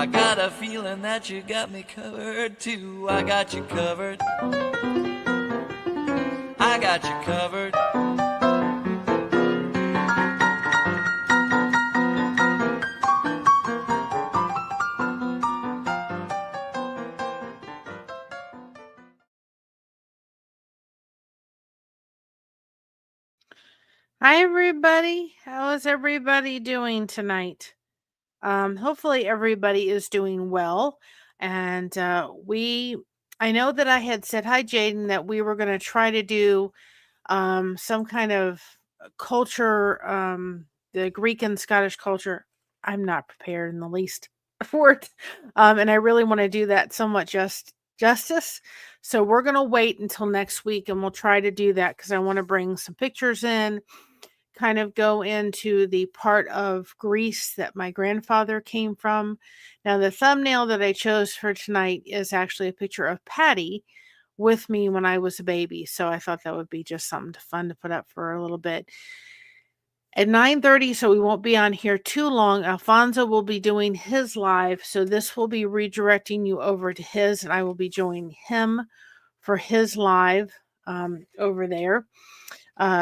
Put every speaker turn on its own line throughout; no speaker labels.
I got a feeling that you got me covered too. I got you covered. I got you covered.
Hi, everybody. How is everybody doing tonight? Hopefully, everybody is doing well. And I know that I had said, hi, Jaden, that we were going to try to do some kind of culture, the Greek and Scottish culture. I'm not prepared in the least for it. And I really want to do that somewhat justice. So we're going to wait until next week and we'll try to do that because I want to bring some pictures in, kind of go into the part of Greece that my grandfather came from. Now, the thumbnail that I chose for tonight is actually a picture of Patty with me when I was a baby. So I thought that would be just something fun to put up for a little bit. At 9:30, so we won't be on here too long, Alfonso will be doing his live. So this will be redirecting you over to his, and I will be joining him for his live over there.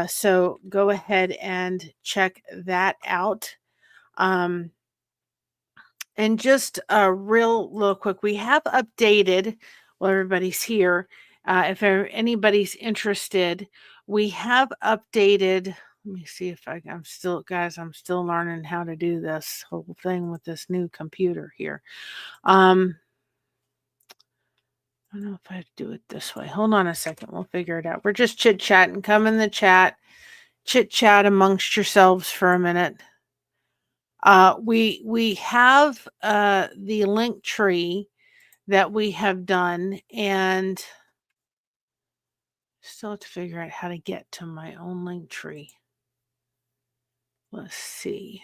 So go ahead and check that out. And just a little quick, we have updated, well, everybody's here. If anybody's interested, we have updated. Let me see if I'm still, guys, I'm still learning how to do this whole thing with this new computer here. I don't know if I do it this way. Hold on a second. We'll figure it out. We're just chit-chatting. Come in the chat. Chit-chat amongst yourselves for a minute. We have the link tree that we have done, and still have to figure out how to get to my own link tree. Let's see.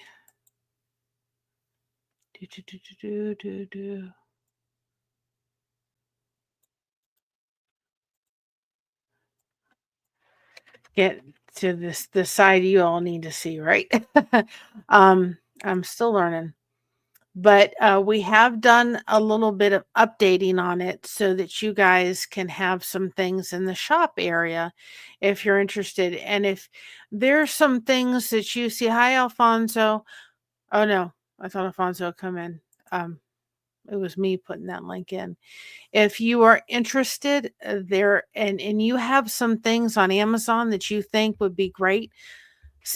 Get to the side you all need to see, right? I'm still learning. But we have done a little bit of updating on it so that you guys can have some things in the shop area if you're interested. And if there's some things that you see, hi, Alfonso. Oh, no, I thought Alfonso would come in. It was me putting that link in. If you are interested there and you have some things on Amazon that you think would be great,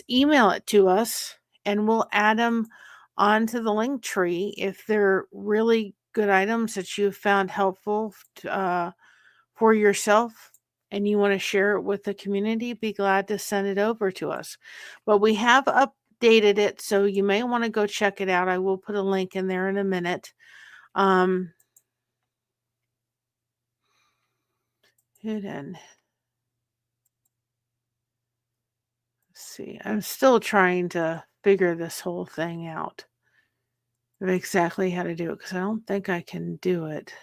email it to us and we'll add them onto the link tree if they're really good items that you've found helpful for yourself and you want to share it with the community. Be glad to send it over to us. But we have updated it, so you may want to go check it out. I will put a link in there in a minute. Hidden. Let's see. I'm still trying to figure this whole thing out of exactly how to do it because I don't think I can do it.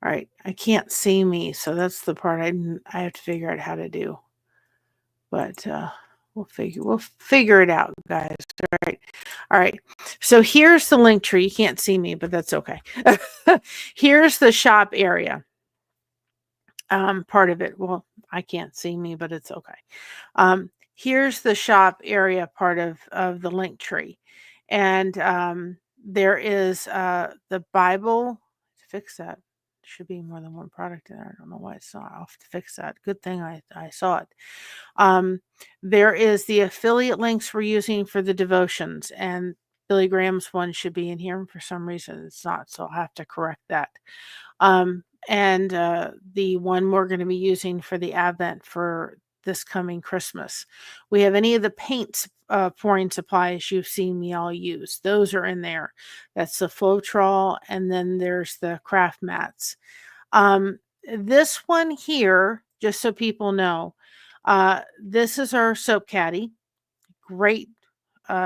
All right, I can't see me, so that's the part I have to figure out how to do. But we'll figure it out, guys. All right. So here's the link tree. You can't see me, but that's okay. Here's the shop area. Part of it. Well, I can't see me, but it's okay. Here's the shop area part of the link tree, and there is the Bible. To fix that, should be more than one product in there. I don't know why it's not. I'll have to fix that. Good thing I saw it. There is the affiliate links we're using for the devotions, and Billy Graham's one should be in here, and for some reason it's not, so I'll have to correct that. And the one we're going to be using for the Advent for this coming Christmas. We have any of the paint pouring supplies you've seen me all use. Those are in there. That's the Floetrol, and then there's the craft mats. This one here, just so people know, this is our soap caddy. Great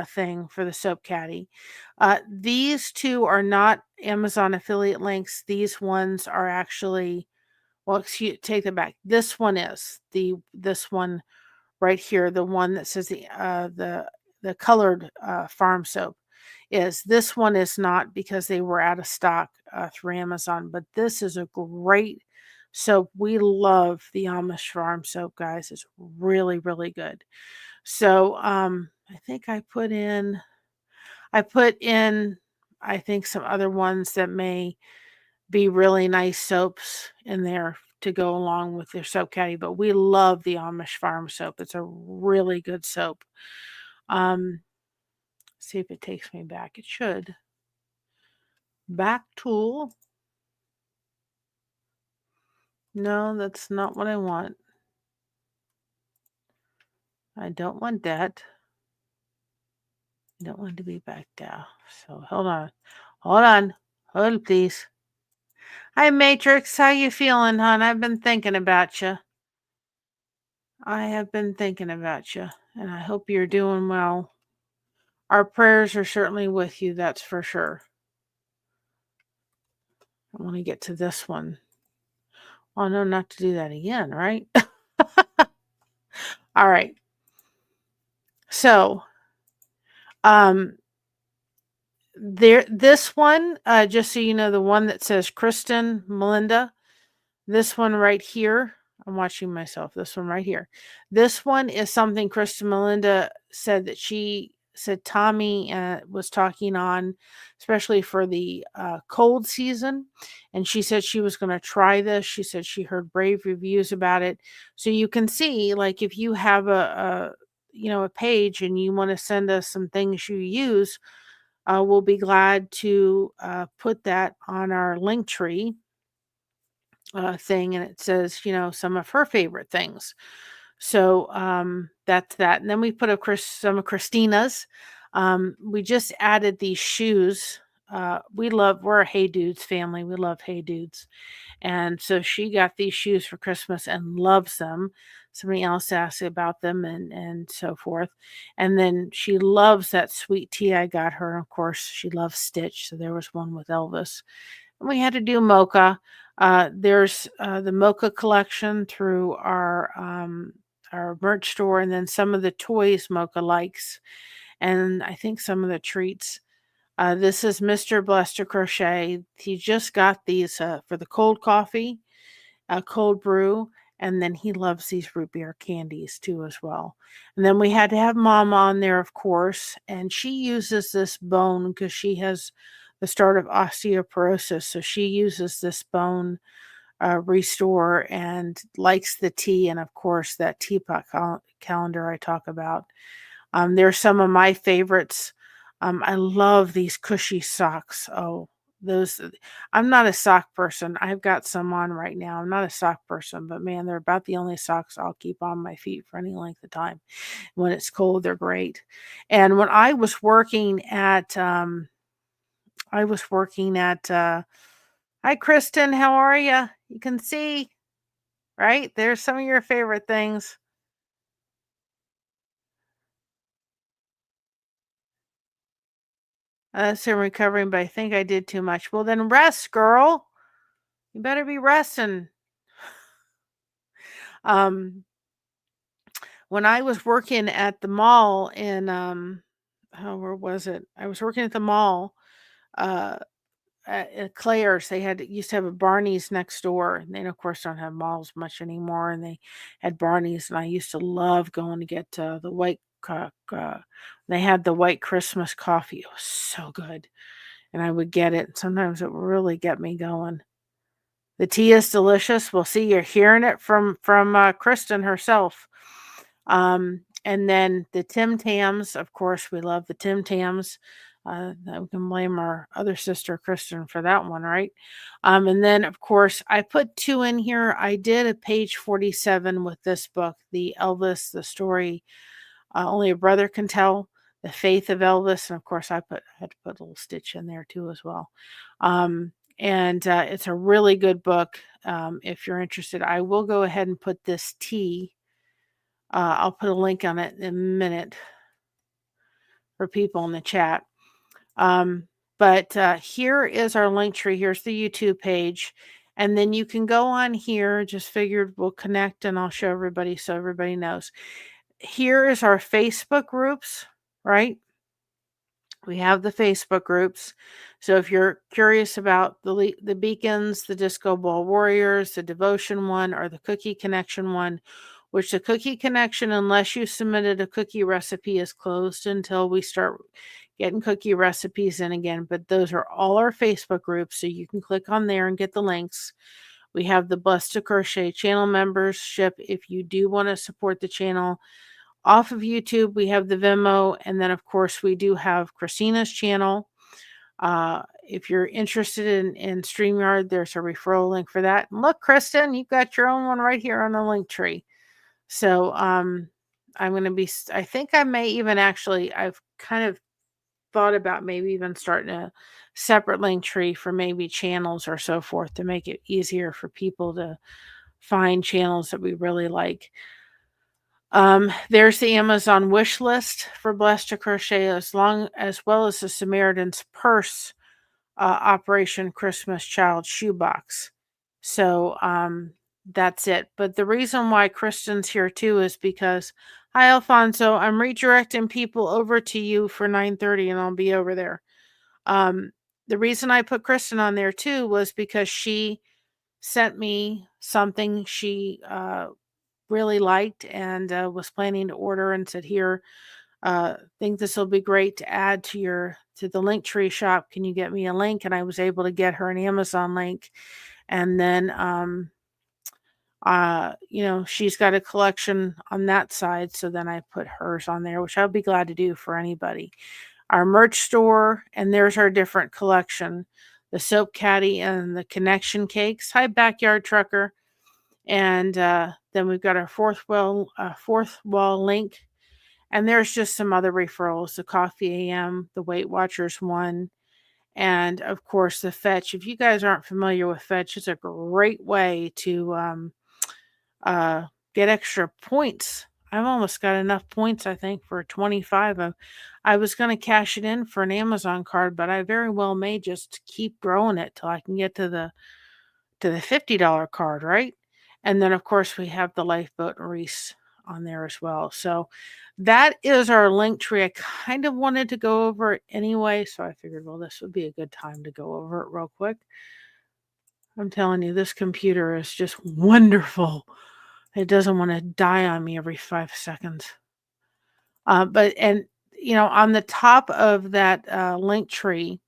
thing for the soap caddy. These two are not Amazon affiliate links. These ones are actually, well, take that back. This one is this one right here, the one that says the colored farm soap. is. This one is not because they were out of stock through Amazon, but this is a great soap. We love the Amish Farm soap, guys. It's really, really good. So I think I put in I think some other ones that may be really nice soaps in there to go along with their soap caddy, but we love the Amish Farm soap. It's a really good soap. Um, see if it takes me back. It should. Back tool. No, that's not what I want. I don't want that. I don't want to be back there. So hold on. Hold on. Hold please. Hi Matrix, how you feeling, hon? I've been thinking about you. I have been thinking about you, and I hope you're doing well. Our prayers are certainly with you, that's for sure. I want to get to this one. Oh no, not to do that again, right? All right. So, um, this one, just so you know, the one that says Kristen Melinda, this one right here, I'm watching myself. This one right here. This one is something Kristen Melinda said that she said Tommy was talking on, especially for the cold season. And she said she was going to try this. She said she heard brave reviews about it. So you can see, like, if you have a page and you want to send us some things you use, we'll be glad to put that on our link tree thing, and it says, some of her favorite things. So that's that. And then we put some of Christina's. We just added these shoes. We're a Hey Dudes family. We love Hey Dudes. And so she got these shoes for Christmas and loves them. Somebody else asked about them and so forth. And then she loves that sweet tea I got her. Of course, she loves Stitch. So there was one with Elvis. And we had to do Mocha. There's the Mocha collection through our merch store, and then some of the toys Mocha likes, and I think some of the treats. This is Mr. Blessed to Crochet. He just got these for the cold coffee, cold brew, and then he loves these root beer candies too as well. And then we had to have Mom on there, of course, and she uses this bone because she has the start of osteoporosis, so she uses this bone restore and likes the tea, and of course that teapot calendar I talk about. There's some of my favorites. I love these cushy socks. Oh, those. I'm not a sock person. I've got some on right now. I'm not a sock person, but man, they're about the only socks I'll keep on my feet for any length of time. When it's cold, they're great. And when I was working at, hi Kristen, how are you? You can see, right? There's some of your favorite things. So I'm recovering, but I think I did too much. Well, then rest, girl. You better be resting. Um, when I was working at the mall in oh, where was it? I was working at the mall uh at Claire's. They used to have a Barney's next door. And they of course don't have malls much anymore, and they had Barney's, and I used to love going to get the white they had the white Christmas coffee. It was so good. And I would get it. Sometimes it would really get me going. The tea is delicious. We'll see, you're hearing it from Kristen herself. And then the Tim Tams, of course, we love the Tim Tams. We can blame our other sister Kristen for that one, right? And then, of course, I put two in here. I did a page 47 with this book, the Elvis, the story only a brother can tell, the faith of Elvis, and of course, I had to put a little Stitch in there too as well. And it's a really good book. If you're interested, I will go ahead and put this tea. I'll put a link on it in a minute for people in the chat. But here is our link tree. Here's the YouTube page. And then you can go on here. Just figured we'll connect and I'll show everybody so everybody knows. Here is our Facebook groups, right? We have the Facebook groups. So if you're curious about the beacons, the Disco Ball Warriors, the devotion one, or the cookie connection one, which the cookie connection, unless you submitted a cookie recipe, is closed until we start getting cookie recipes in again. But those are all our Facebook groups. So you can click on there and get the links. We have the Blessed to Crochet channel membership if you do want to support the channel. Off of YouTube, we have the Venmo, and then, of course, we do have Christina's channel. If you're interested in StreamYard, there's a referral link for that. And look, Kristen, you've got your own one right here on the link tree. So I'm going to be, I think I may even actually, I've kind of thought about maybe even starting a separate link tree for maybe channels or so forth to make it easier for people to find channels that we really like. There's the Amazon wish list for Blessed to Crochet, as well as the Samaritan's Purse Operation Christmas Child shoebox. So that's it. But the reason why Kristen's here too is because, hi Alfonso, I'm redirecting people over to you for 9:30, and I'll be over there. The reason I put Kristen on there too was because she sent me something she really liked and was planning to order, and said, here, think this will be great to add to the Linktree shop. Can you get me a link? And I was able to get her an Amazon link. And then she's got a collection on that side, so then I put hers on there, which I'll be glad to do for anybody. Our merch store, and there's our different collection, the Soap Caddy and the Connection Cakes. Hi, Backyard Trucker. And then we've got our fourth wall link, and there's just some other referrals: the Coffee AM, the Weight Watchers one, and of course the Fetch. If you guys aren't familiar with Fetch, it's a great way to get extra points. I've almost got enough points, I think, for 25. I was going to cash it in for an Amazon card, but I very well may just keep growing it till I can get to the $50 card, right? And then, of course, we have the Lifeboat and Reese on there as well. So that is our link tree. I kind of wanted to go over it anyway, so I figured, well, this would be a good time to go over it real quick. I'm telling you, this computer is just wonderful. It doesn't want to die on me every 5 seconds. On the top of that link tree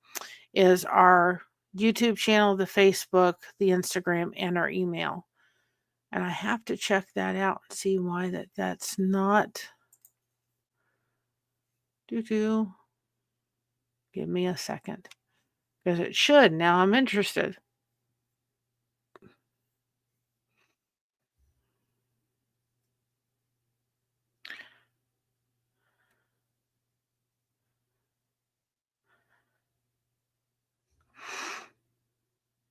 is our YouTube channel, the Facebook, the Instagram, and our email. And I have to check that out and see why that's not. Give me a second, because it should. Now I'm interested.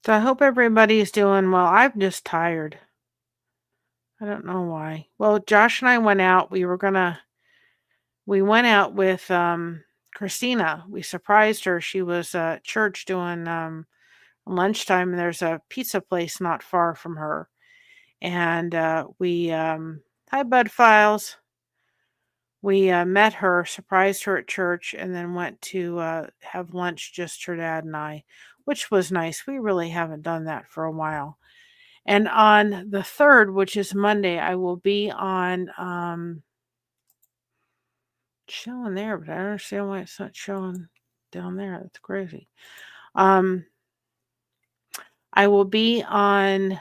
So I hope everybody's doing well. I'm just tired. I don't know why. Well, Josh and I went out. We went out with Christina. We surprised her. She was at church doing lunchtime, and there's a pizza place not far from her. And hi, Bud Files. We met her, surprised her at church, and then went to have lunch, just her dad and I, which was nice. We really haven't done that for a while. And on the 3rd, which is Monday, I will be on showing there, but I don't understand why it's not showing down there. That's crazy. I will be on,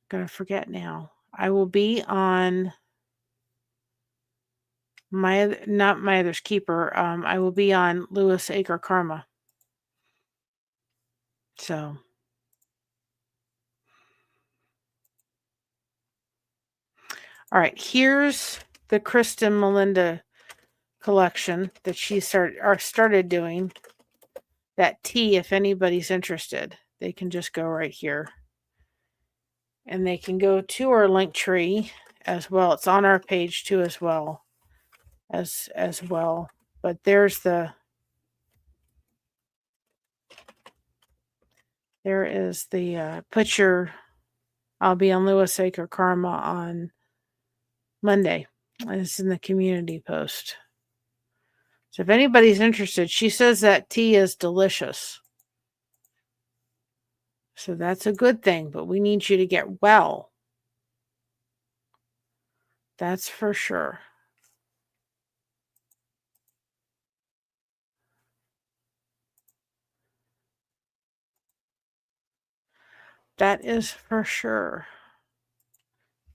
gonna forget now. I will be on not My Other's Keeper. I will be on Lewis Acre Karma. So all right, here's the Kristen Melinda collection that she started doing. That tea, if anybody's interested, they can just go right here. And they can go to our link tree as well. It's on our page too as well. But there is the picture. I'll be on Lewis Acre Karma on Monday. It's in the community post. So if anybody's interested, she says that tea is delicious. So that's a good thing, but we need you to get well. That's for sure. That is for sure.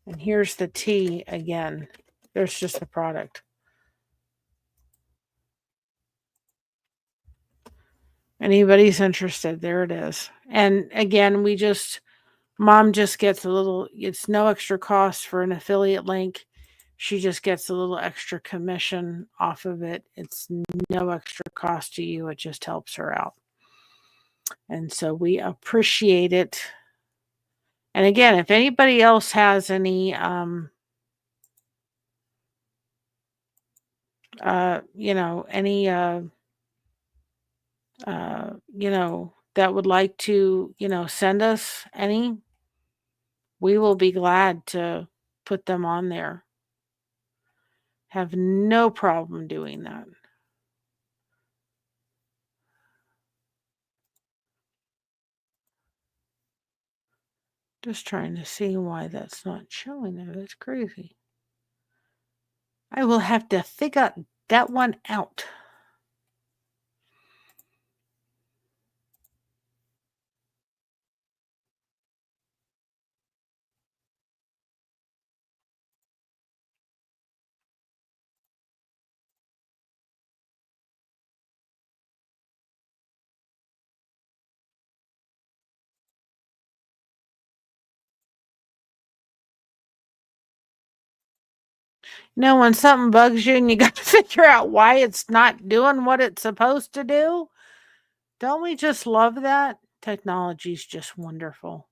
And here's the tea again. There's just a product. Anybody's interested, there it is. And again, Mom just gets a little, it's no extra cost for an affiliate link. She just gets a little extra commission off of it. It's no extra cost to you. It just helps her out. And so we appreciate it. And again, if anybody else has any any that would like to, send us any, we will be glad to put them on there. Have no problem doing that. Just trying to see why that's not showing there. That's crazy. I will have to figure that one out. When something bugs you and you got to figure out why it's not doing what it's supposed to do, don't we just love that? Technology's just wonderful.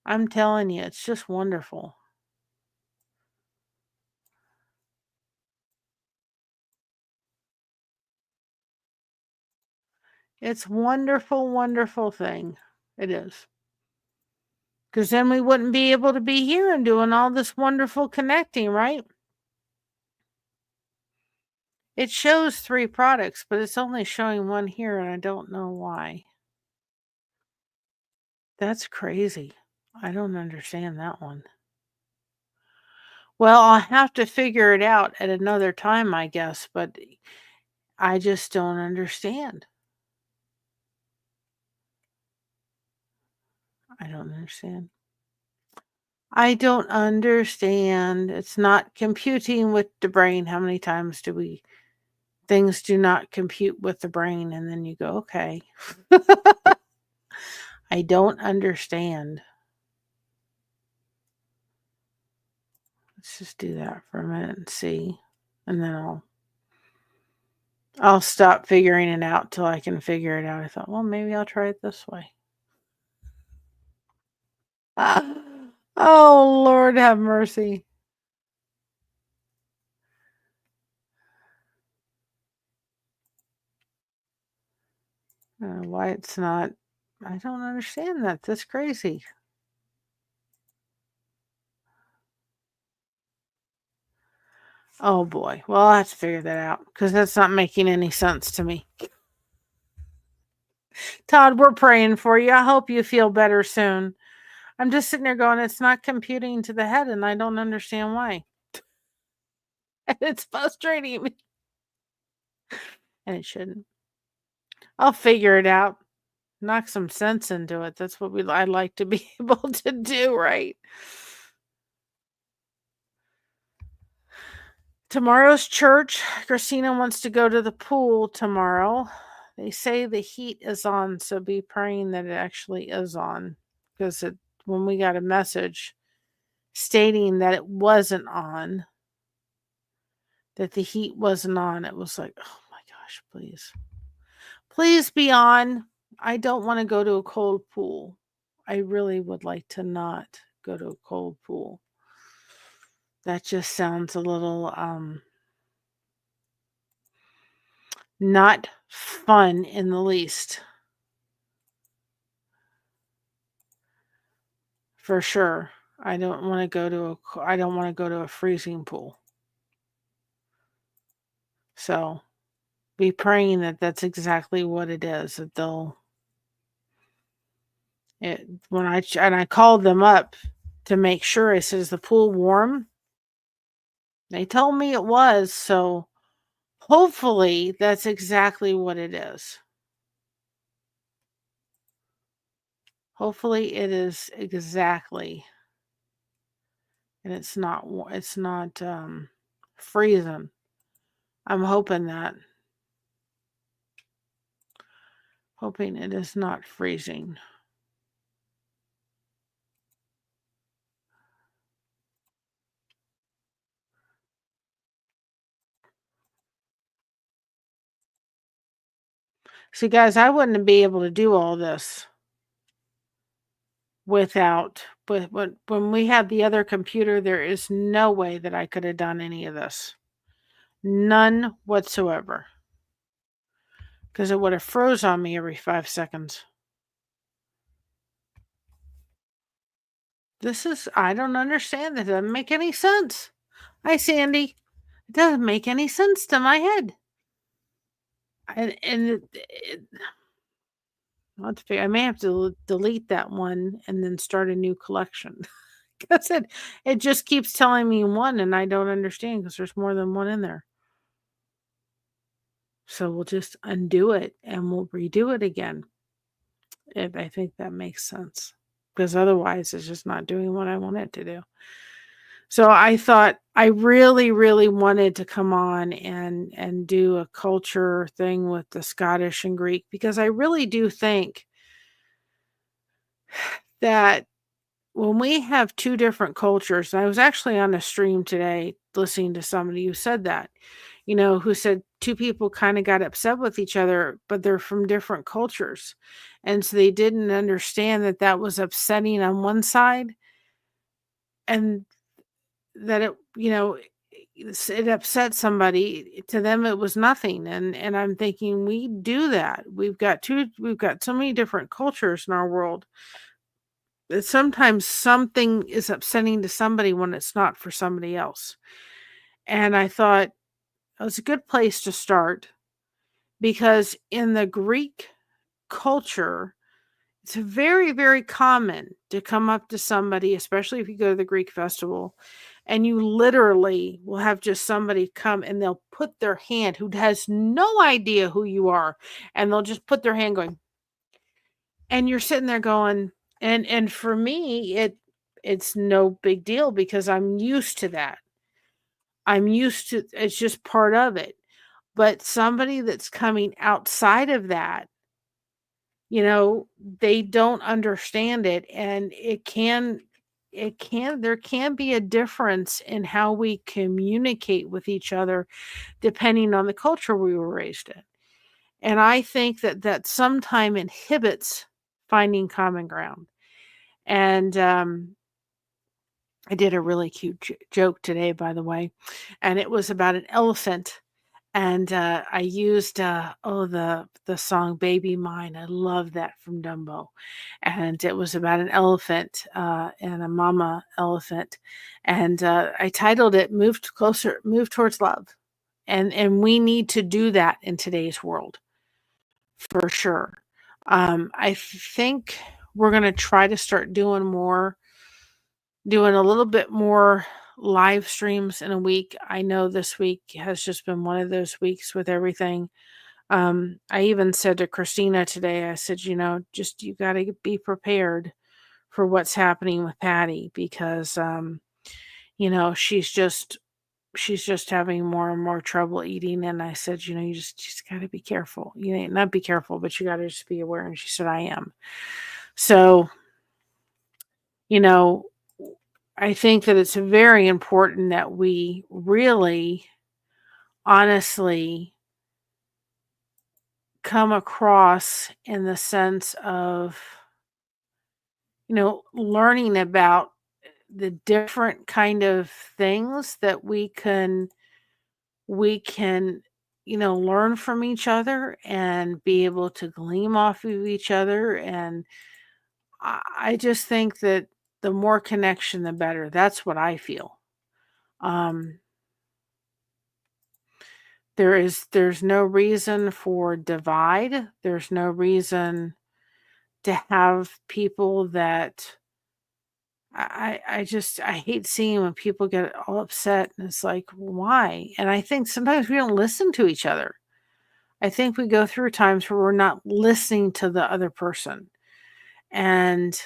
I'm telling you, it's just wonderful. It's wonderful, wonderful thing. It is. Because then we wouldn't be able to be here and doing all this wonderful connecting, right? It shows 3 products, but it's only showing one here, and I don't know why. That's crazy. I don't understand that one. Well, I'll have to figure it out at another time, I guess, but I just don't understand. I don't understand. I don't understand. It's not computing with the brain. How many times things do not compute with the brain? And then you go, okay. I don't understand. Let's just do that for a minute and see. And then I'll stop figuring it out till I can figure it out. I thought, well, maybe I'll try it this way. Oh, Lord have mercy. Why it's not, I don't understand that. That's crazy. Oh boy. Well, I'll have to figure that out because that's not making any sense to me. Todd, we're praying for you. I hope you feel better soon. I'm just sitting there going, it's not computing to the head, and I don't understand why. And it's frustrating me. And it shouldn't. I'll figure it out. Knock some sense into it. That's what I'd like to be able to do, right? Tomorrow's church. Christina wants to go to the pool tomorrow. They say the heat is on, so be praying that it actually is on. Because when we got a message stating that it wasn't on, that the heat wasn't on, it was like, oh my gosh, please. Please be on. I don't want to go to a cold pool. I really would like to not go to a cold pool. That just sounds a little not fun in the least. For sure. I don't want to go to a freezing pool. So, be praying that that's exactly what it is, that they'll when I called them up to make sure, I said, "Is the pool warm?" They told me it was, so hopefully that's exactly what it is. Hopefully it is exactly, and it's not freezing. I'm hoping that. Hoping it is not freezing. See, guys, I wouldn't be able to do all this without but when we had the other computer, there is no way that I could have done any of this. None whatsoever. Because it would have froze on me every 5 seconds. I don't understand. That doesn't make any sense. Hi, Sandy. It doesn't make any sense to my head. I may have to delete that one and then start a new collection. Because it just keeps telling me one, and I don't understand because there's more than one in there. So we'll just undo it and we'll redo it again. If I think that makes sense. Because otherwise it's just not doing what I want it to do. So I thought I really, really wanted to come on and do a culture thing with the Scottish and Greek, because I really do think that when we have two different cultures, and I was actually on a stream today listening to somebody who said that, who said two people kind of got upset with each other, but they're from different cultures. And so they didn't understand that that was upsetting on one side, and that it upset somebody. To them, it was nothing. And I'm thinking, we do that. We've got so many different cultures in our world that sometimes something is upsetting to somebody when it's not for somebody else. And I thought it was a good place to start, because in the Greek culture, it's very, very common to come up to somebody, especially if you go to the Greek festival, and you literally will have just somebody come and they'll put their hand, who has no idea who you are, and they'll just put their hand going, and you're sitting there going, and for me, it's no big deal because I'm used to that. I'm used to it's just part of it. But somebody that's coming outside of that, they don't understand it, and there can be a difference in how we communicate with each other depending on the culture we were raised in. And I think that sometime inhibits finding common ground. And I did a really cute joke today, by the way, and it was about an elephant. And I used the song "Baby Mine." I love that from Dumbo, and it was about an elephant and a mama elephant, and I titled it "Move Towards Love," and we need to do that in today's world for sure. I think we're gonna try to start doing a little bit more live streams in a week. I know this week has just been one of those weeks with everything. I even said to Christina today, I said, just you got to be prepared for what's happening with Patty, because she's just having more and more trouble eating. And I said, you just got to be careful. Not be careful, but you got to just be aware. And she said, I am. So, you know, I think that it's very important that we really honestly come across in the sense of, learning about the different kind of things that we can learn from each other and be able to glean off of each other. And I just think that the more connection, the better. That's what I feel. Um, There's no reason for divide. There's no reason to have people that I hate seeing when people get all upset and it's like, why? And I think sometimes we don't listen to each other. I think we go through times where we're not listening to the other person. And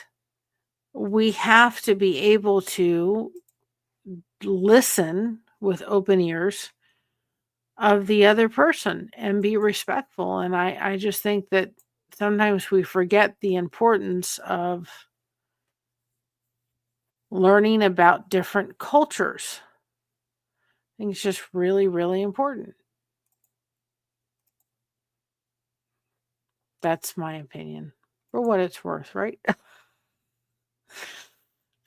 we have to be able to listen with open ears of the other person and be respectful. And I just think that sometimes we forget the importance of learning about different cultures. I think it's just really, really important. That's my opinion. For what it's worth, right?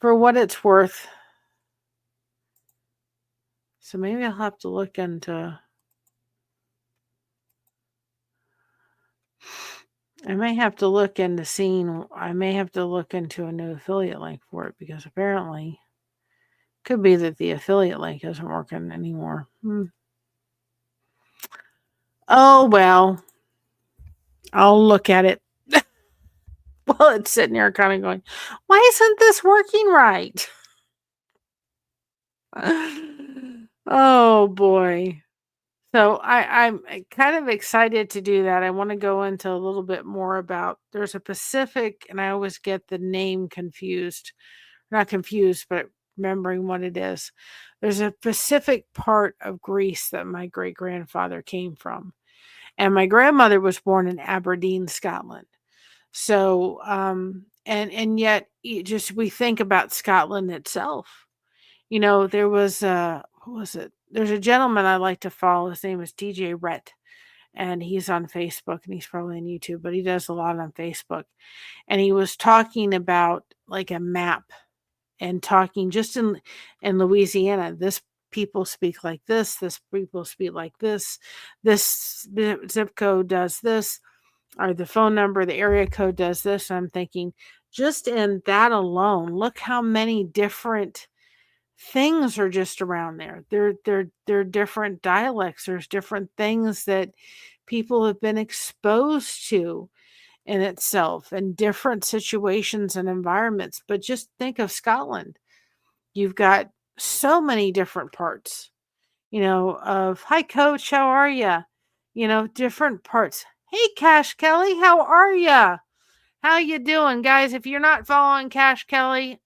For what it's worth. So maybe I'll have to look into. I may have to look into seeing. I may have to look into a new affiliate link for it because apparently, could be that the affiliate link isn't working anymore. Oh well, I'll look at it. Well, it's sitting there kind of going, why isn't this working right? Oh boy. So I'm kind of excited to do that. I want to go into a little bit more about there's a Pacific, and I always get the name confused. Not confused, but remembering what it is. There's a Pacific part of Greece that my great grandfather came from. And my grandmother was born in Aberdeen, Scotland. So and yet just we think about Scotland itself. There was what was it? There's a gentleman I like to follow. His name is DJ Rhett, and he's on Facebook and he's probably on YouTube, but he does a lot on Facebook. And he was talking about like a map and talking just in Louisiana. This people speak like this people speak like this zip code does this, or the phone number, the area code does this. I'm thinking, just in that alone, look how many different things are just around there. They're different dialects. There's different things that people have been exposed to in itself and different situations and environments. But just think of Scotland. You've got so many different parts, of hi coach, how are you? Different parts. Hey Cash Kelly, how are you? How you doing, guys? If you're not following Cash Kelly,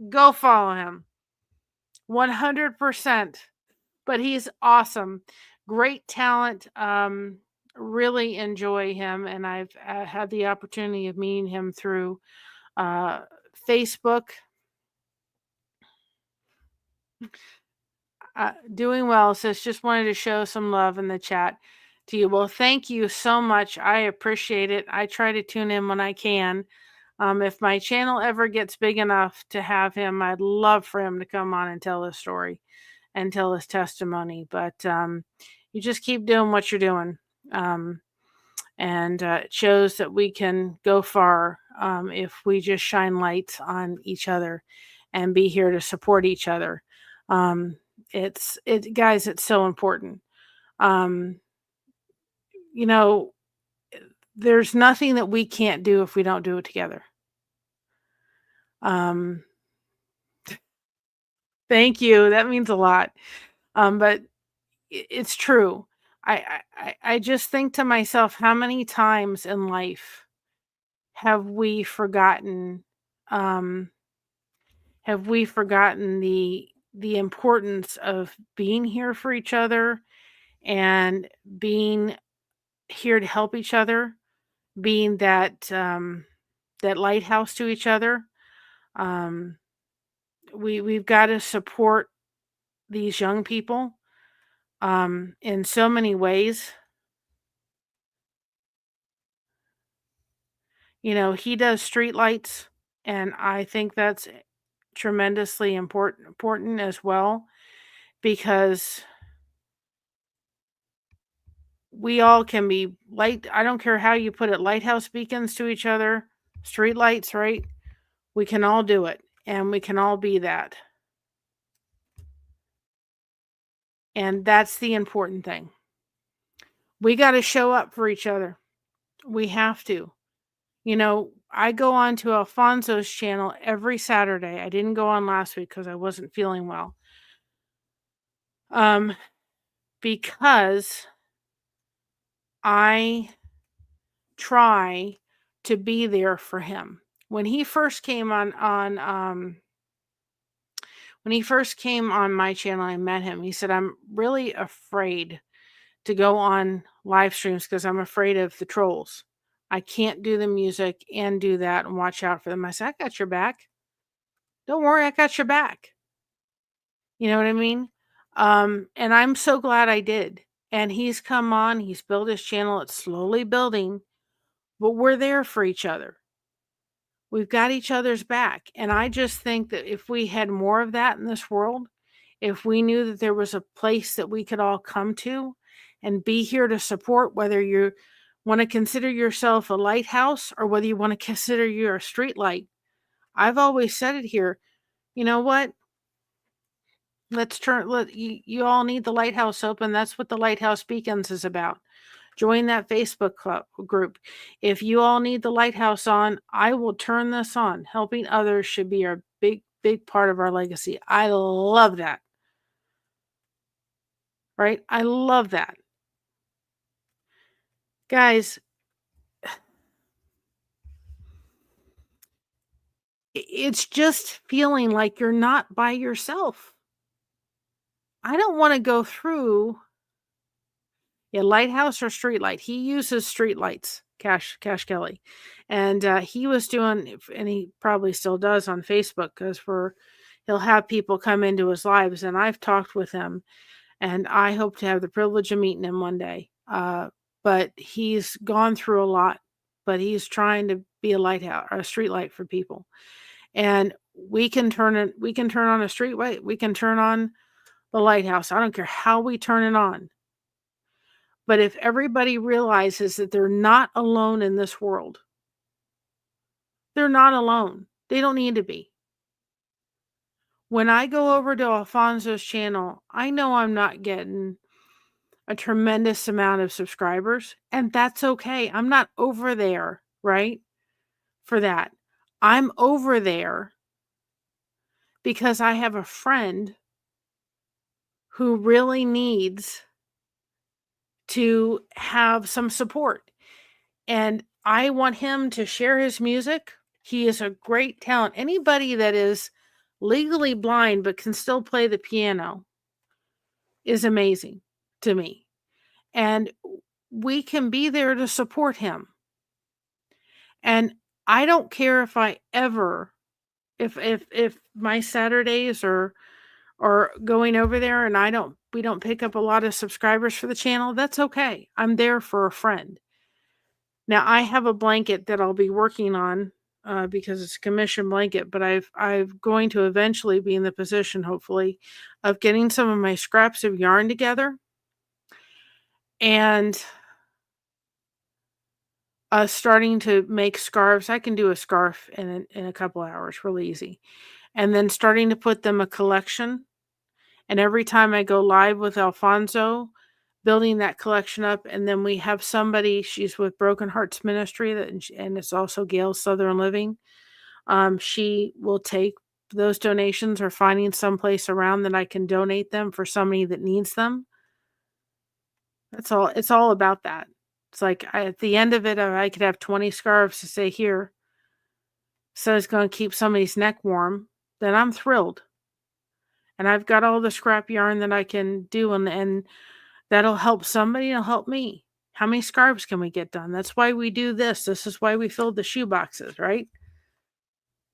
go follow him. 100%. But he's awesome. Great talent. Really enjoy him, and I've had the opportunity of meeting him through Facebook. Doing well, says just wanted to show some love in the chat to you. Well, thank you so much. I appreciate it. I try to tune in when I can. If my channel ever gets big enough to have him, I'd love for him to come on and tell his story and tell his testimony. But you just keep doing what you're doing. And it shows that we can go far if we just shine lights on each other and be here to support each other. Guys, it's so important. There's nothing that we can't do if we don't do it together. Thank you. That means a lot. But it's true. I just think to myself, how many times in life have we forgotten the importance of being here for each other and being here to help each other, being that lighthouse to each other. We've got to support these young people in so many ways. He does street lights, and I think that's tremendously important as well, because we all can be light. I don't care how you put it, lighthouse beacons to each other, street lights, right? We can all do it, and we can all be that. And that's the important thing. We got to show up for each other. We have to. You know, I go on to Alfonso's channel every Saturday. I didn't go on last week because I wasn't feeling well. Because I try to be there for him. When he first came on my channel, I met him. He said, "I'm really afraid to go on live streams because I'm afraid of the trolls. I can't do the music and do that and watch out for them." I said, "I got your back. Don't worry, I got your back." You know what I mean? And I'm so glad I did. And he's come on, he's built his channel. It's slowly building, but we're there for each other. We've got each other's back. And I just think that if we had more of that in this world, if we knew that there was a place that we could all come to and be here to support, whether you want to consider yourself a lighthouse or whether you want to consider you're a street light. I've always said it here. You know what? You all need the lighthouse open. That's what the Lighthouse Beacons is about. Join that Facebook group. If you all need the lighthouse on, I will turn this on. Helping others should be a big part of our legacy. I love that. Right? I love that. Guys, it's just feeling like you're not by yourself. I don't want to go through a lighthouse or streetlight. He uses streetlights, Cash Kelly. And he was doing, and he probably still does on Facebook, because he'll have people come into his lives, and I've talked with him, and I hope to have the privilege of meeting him one day. But he's gone through a lot, but he's trying to be a lighthouse or a streetlight for people. And we can turn on a streetlight. We can turn on the lighthouse. I don't care how we turn it on. But if everybody realizes that they're not alone in this world, they're not alone. They don't need to be. When I go over to Alfonso's channel, I know I'm not getting a tremendous amount of subscribers, and that's okay. I'm not over there, right? For that. I'm over there because I have a friend who really needs to have some support. And I want him to share his music. He is a great talent. Anybody that is legally blind but can still play the piano is amazing to me. And we can be there to support him. And I don't care if I ever, if my Saturdays are going over there and we don't pick up a lot of subscribers for the channel, that's okay. I'm there for a friend. Now, I have a blanket that I'll be working on because it's a commission blanket, but I'm going to eventually be in the position, hopefully, of getting some of my scraps of yarn together and starting to make scarves. I can do a scarf in a couple hours, really easy. And then starting to put them a collection. And every time I go live with Alfonso, building that collection up, and then we have somebody, she's with Broken Hearts Ministry, and it's also Gail's Southern Living. She will take those donations, or finding someplace around that I can donate them for somebody that needs them. That's all. It's all about that. It's like at the end of it, I could have 20 scarves to say here, so it's going to keep somebody's neck warm, then I'm thrilled. And I've got all the scrap yarn that I can do, and that'll help somebody, it'll help me. How many scarves can we get done? That's why we do this. This is why we filled the shoe boxes, right?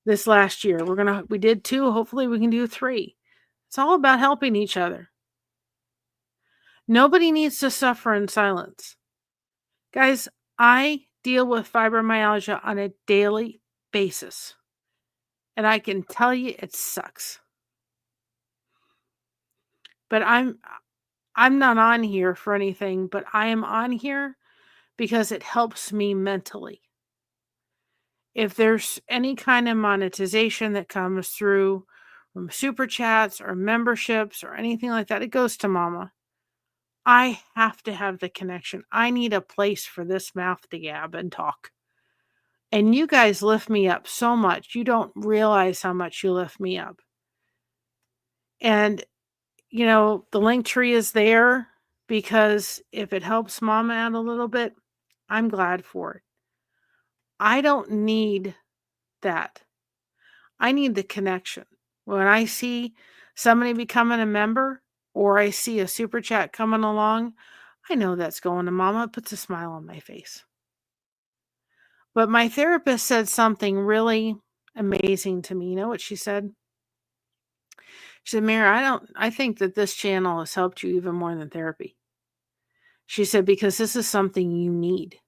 This last year. We did 2, hopefully we can do 3. It's all about helping each other. Nobody needs to suffer in silence. Guys, I deal with fibromyalgia on a daily basis. And I can tell you it sucks. But I'm not on here for anything, but I am on here because it helps me mentally. If there's any kind of monetization that comes through from super chats or memberships or anything like that, it goes to Mama. I have to have the connection. I need a place for this mouth to gab and talk. And you guys lift me up so much. You don't realize how much you lift me up. And, the link tree is there because if it helps mama out a little bit, I'm glad for it. I don't need that. I need the connection. When I see somebody becoming a member or I see a super chat coming along, I know that's going to mama. It puts a smile on my face. But my therapist said something really amazing to me. You know what she said? She said, Mary, I think that this channel has helped you even more than therapy. She said, because this is something you need.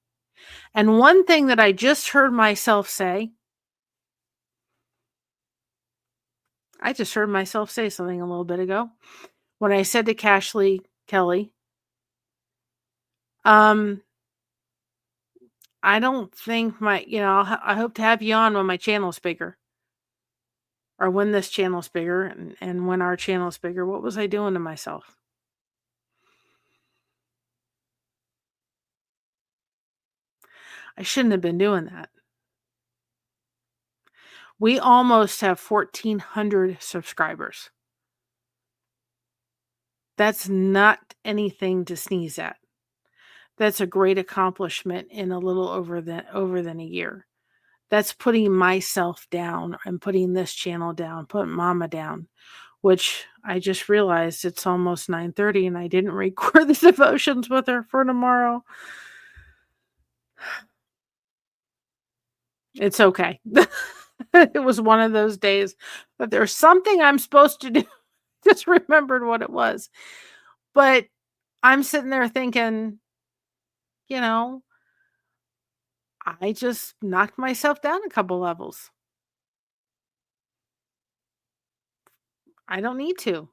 And one thing that I just heard myself say, I just heard myself say something a little bit ago when I said to Cashley Kelly, I don't think I hope to have you on when my channel's bigger or when this channel's bigger and when our channel's bigger. What was I doing to myself? I shouldn't have been doing that. We almost have 1,400 subscribers. That's not anything to sneeze at. That's a great accomplishment in a little over than a year. That's putting myself down and putting this channel down, putting mama down, which I just realized it's almost 9:30 and I didn't record the devotions with her for tomorrow. It's okay. It was one of those days, but there's something I'm supposed to do. Just remembered what it was. But I'm sitting there thinking, I just knocked myself down a couple levels. I don't need to.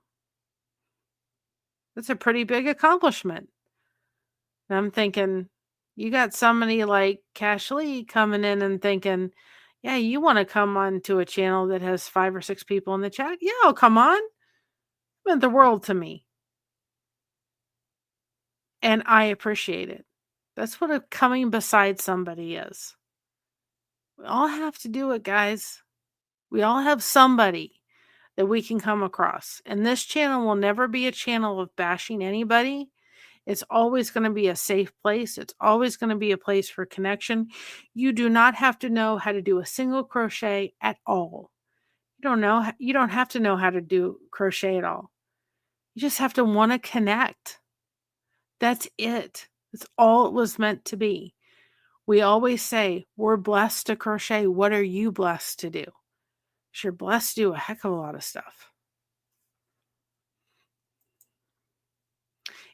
That's a pretty big accomplishment. And I'm thinking, you got somebody like Cash Lee coming in and thinking, yeah, you want to come on to a channel that has 5 or 6 people in the chat? Yeah, I'll come on. It meant the world to me. And I appreciate it. That's what a coming beside somebody is. We all have to do it, guys. We all have somebody that we can come across. And this channel will never be a channel of bashing anybody. It's always going to be a safe place. It's always going to be a place for connection. You do not have to know how to do a single crochet at all. You don't have to know how to do crochet at all. You just have to want to connect. That's it. That's all it was meant to be. We always say, we're blessed to crochet. What are you blessed to do? You're blessed to do a heck of a lot of stuff.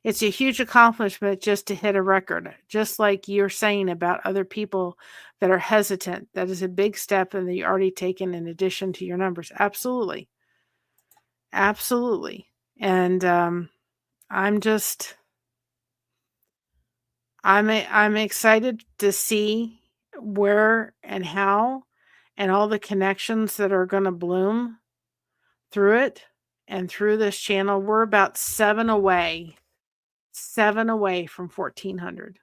It's a huge accomplishment just to hit a record. Just like you're saying about other people that are hesitant. That is a big step and that you already taken in addition to your numbers. Absolutely. Absolutely. And I'm excited to see where and how and all the connections that are going to bloom through it and through this channel. We're about 7 away from 1,400.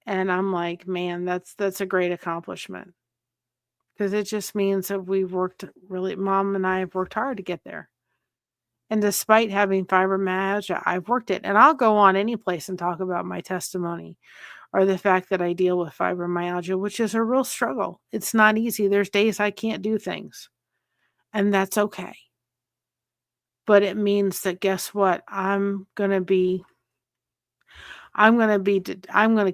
And I'm like, man, that's a great accomplishment. Because it just means that Mom and I have worked hard to get there. And despite having fibromyalgia, I've worked it. And I'll go on any place and talk about my testimony or the fact that I deal with fibromyalgia, which is a real struggle. It's not easy. There's days I can't do things. And that's okay. But it means that, guess what? I'm going to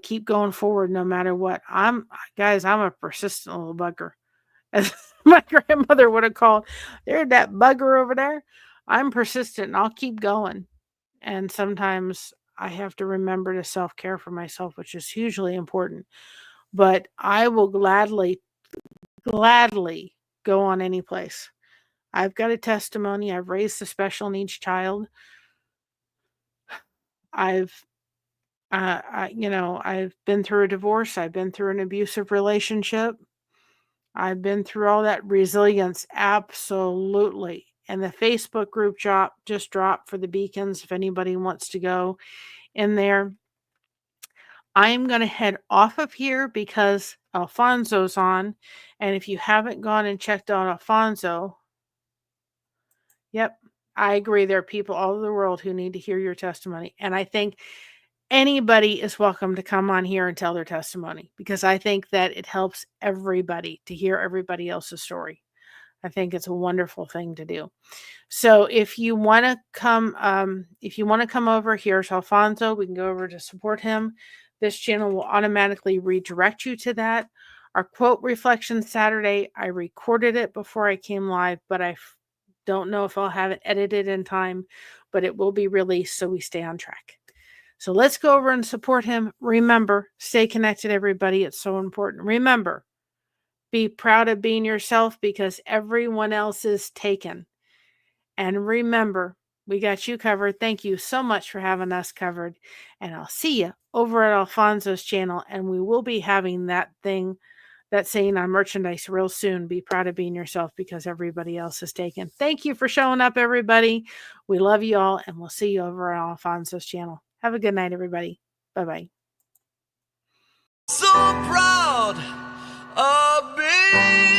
keep going forward no matter what. I'm a persistent little bugger. As my grandmother would have called, there's that bugger over there. I'm persistent and I'll keep going. And sometimes I have to remember to self-care for myself, which is hugely important. But I will gladly go on any place. I've got a testimony. I've raised a special needs child. I've been through a divorce. I've been through an abusive relationship. I've been through all that resilience. Absolutely. and the Facebook group just dropped for the beacons if anybody wants to go in there. I'm going to head off of here because Alfonso's on. And if you haven't gone and checked out Alfonso, yep, I agree. There are people all over the world who need to hear your testimony. And I think anybody is welcome to come on here and tell their testimony because I think that it helps everybody to hear everybody else's story. I think it's a wonderful thing to do. So if you want to come over, here's Alfonso. We can go over to support him. This channel will automatically redirect you to that. Our quote reflection Saturday, I recorded it before I came live, but I don't know if I'll have it edited in time, but it will be released so we stay on track. So let's go over and support him. Remember, stay connected, everybody. It's so important. Remember, be proud of being yourself because everyone else is taken. And remember, we got you covered. Thank you so much for having us covered. And I'll see you over at Alfonso's channel. And we will be having that saying on merchandise real soon. Be proud of being yourself because everybody else is taken. Thank you for showing up, everybody. We love you all. And we'll see you over at Alfonso's channel. Have a good night, everybody. Bye-bye.
So proud of being